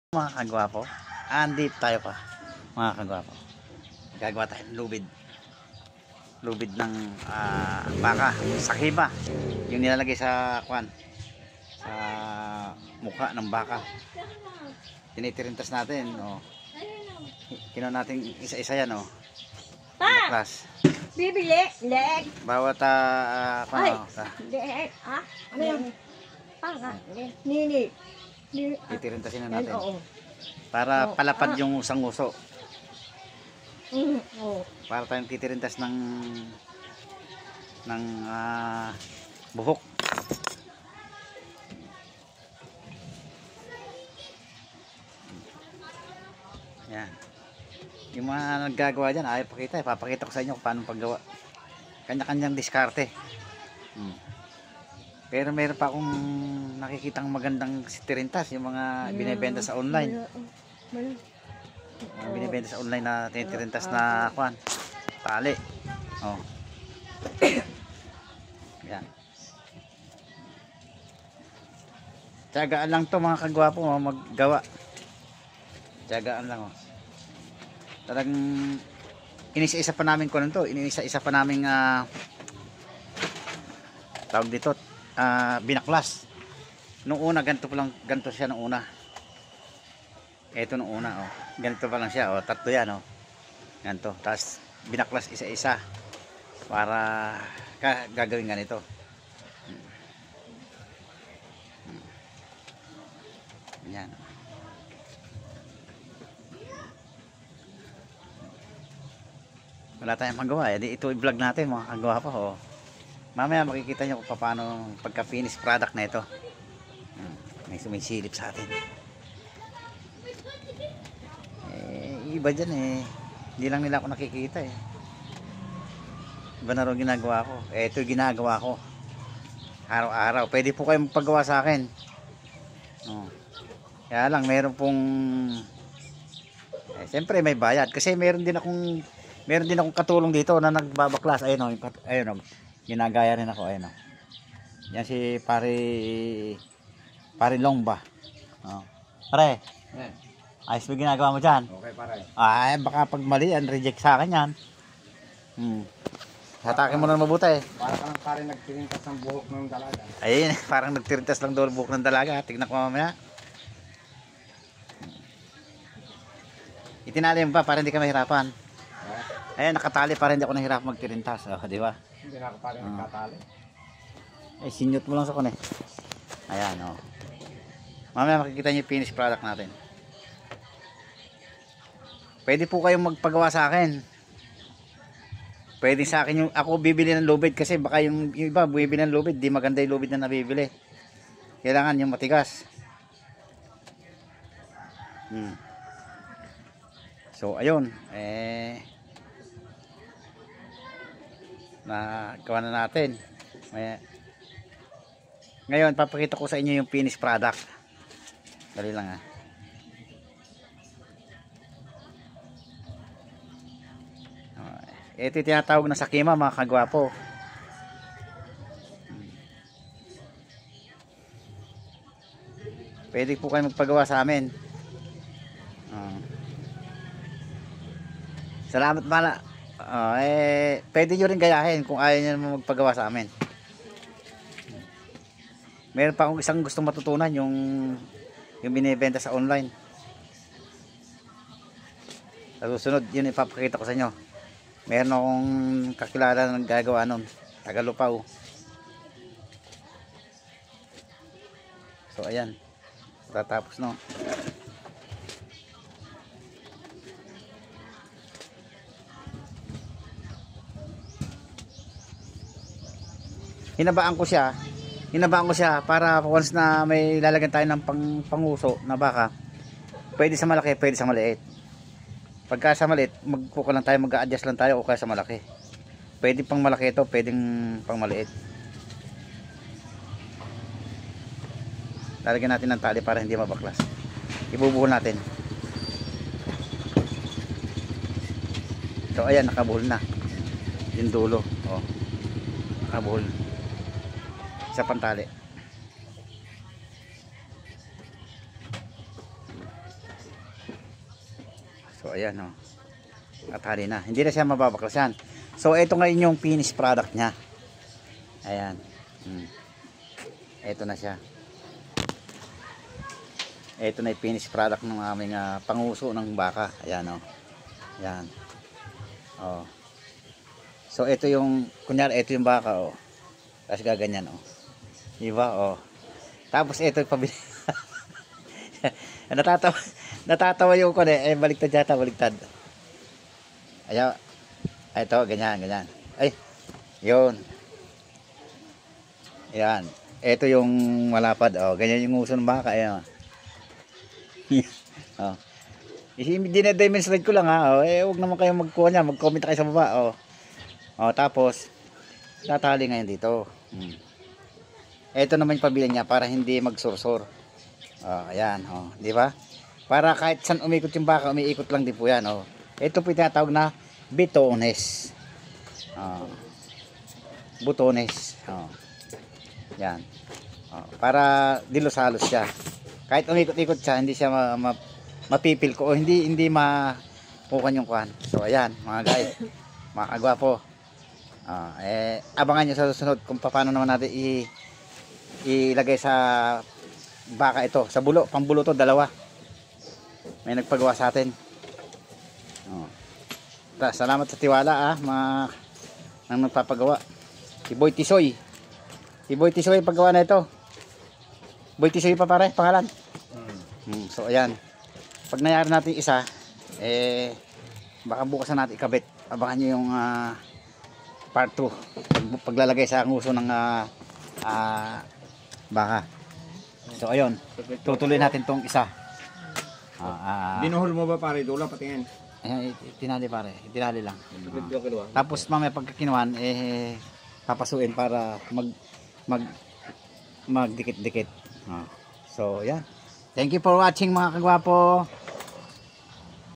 Mga kagwapo, andito tayo pa mga kagwapo. Gagawa tayo ng lubid ng baka, sakiba, yung nilalagay sa kwan, sa mukha ng baka. Tinitirintas natin, oh. Kinuha natin isa-isa yan, oh. Baklas. Bibili, leg. Bawat Ay, leg. Ano yan? Nini. titirintasin na natin Oo. para palapad yung usang uso. Oo. Para tayong titirintas ng buhok. Yan. Yung mga naggagawa dyan, ayaw pakita. Papakita ko sa inyo kung paano paggawa. Kanya-kanyang diskarte. Pero meron pa akong nakikitang magandang tirintas, yung mga binibenta sa online. Binibenta sa online na tinirintas na kwan, tali. Oh. Yan. Tiyagaan lang to mga kagwapo, maggawa. Tiyagaan lang, oh. Talagang inisa-isa pa namin ko nito, inisa-isa pa namin tawag dito, binaklas. Nung una ganito pa lang, ganito siya nung una. Ito nung una, oh. Ganito pa lang siya, oh. Tatlo yan, oh. Ganito. Tapos binaklas isa-isa para gagawin ganito. Yan. Wala tayong magawa, eh. Ito i-vlog natin mga kagawa pa, oh. Mamaya makikita nyo kung paano pagka-finish product na ito. May sumisilip sa atin. Iba dyan, eh. Hindi lang nila ako nakikita, eh. Iba na rin ginagawa ko. Ito yung ginagawa ko araw-araw. Pwede po kayo magpagawa sa akin. Kaya lang meron pong siyempre may bayad. Kasi meron din akong katulong dito na nagbabaklas. Ayun, oh. Ayun, oh. Ginagaya rin ako, ayun, oh. Yan si pare Longba. Oh. Pare, ayos mo ginagawa mo dyan? Okay, pare. Ay, baka pag mali yan, reject sa akin yan. Hatakin mo na mabuti, eh. Para ka lang pare nagtirintas ng buhok ng dalaga. Ayun, parang nagtirintas lang doon buhok ng dalaga. Tignan ko mamaya. Itinali mo pa para hindi ka mahirapan. Ayun, nakatali para hindi ako nahirapan magtirintas. Oh, di ba? Hindi na ako pare nagtatali. Ay, sinyot mo lang sa kun, eh. Ayan, oh. Mamaya makikita niyo yung finished product natin. Pwede po kayong magpagawa sa akin. Pwede sa akin yung ako bibili ng lubid kasi baka yung iba bibili ng lubid, di maganda yung lubid na nabibili. Kailangan yung matigas. So ayun, nagawa na natin. Ngayon papakita ko sa inyo yung finished product. Dali lang, ha. Ito yung tinatawag na sakima mga kagwapo. Pwede po kayo magpagawa sa amin. Salamat mala. Pwede nyo rin gayahin kung ayaw nyo naman magpagawa sa amin. Meron pa akong isang gustong matutunan, yung binibenta sa online. Sa susunod, yun ipapakita ko sa inyo. Meron akong kakilala na gagawa nun, Tagalupaw. So ayan, tatapos no. Hinabaan ko siya para once na may lalagyan tayo ng panguso na baka, pwede sa malaki, pwede sa maliit. Pagka sa maliit, magkukuha lang tayo, mag-a-adjust lang tayo o kaya sa malaki. Pwede pang malaki ito, pwedeng pang maliit. Lalagyan natin ng tali para hindi mabaklas. Ibubuhol natin. So ayan, nakabuhol na. Yung dulo, oh. Nakabuhol. Isa pang tali. So ayan oh. Katali na. Hindi na siya mababaklasan. So ito ngayon yung finished product niya. Ayan. Ito na siya. Ito na yung finished product ng aming panguso ng baka. Ayan oh. Ayan. Oh. So ito yung kunyari ito yung baka oh. Tapos gaganyan oh. Diba oh. Tapos ito yung pabili. Natatawa yung ko baliktad yata, baliktad. Ayan. Ito, ganyan. Ay, yun. Ayan. Ito yung malapad. Oh, ganyan yung uso ng baka. Ayan. Oh. Dinedimensionate ko lang ha. Oh, huwag naman kayong magkuha niya. Mag-comment kayo sa baba. Oh. Oh, tapos, tatali ngayon dito. Ito naman yung pabili niya para hindi magsursur. Oh, ayan. Oh, di ba? Para kahit saan umikot yung baka, umiikot lang din po yan. Oh. Ito po yung tinatawag na bitones. Butones. Yan. Para dilos-halos siya. Kahit umikot-ikot siya, hindi siya mapipil ko o hindi makukan yung kuhan. So ayan, mga guys, mga kagwapo. Abangan nyo sa susunod kung paano naman natin ilagay sa baka ito. Sa bulo, pambulo to, dalawa. May nagpagawa sa atin. Salamat sa tiwala nang nagpapagawa. Si Boy Tisoy. Si Boy Tisoy paggawa na ito. Boy Tisoy pa pare, pangalan. So ayan. Pag nangyari natin isa, baka bukas na natin ikabit. Abangan nyo yung part 2. Paglalagay sa nguso ng baka. So ayun. Tutuloy natin tong isa. Binuhol mo ba pare? Dula patingin. Ayan, tinali pare, tinali lang. Tapos mamaya pagkakinuhan papasuin para magdikit-dikit. So, yan. Thank you for watching mga kagwapo.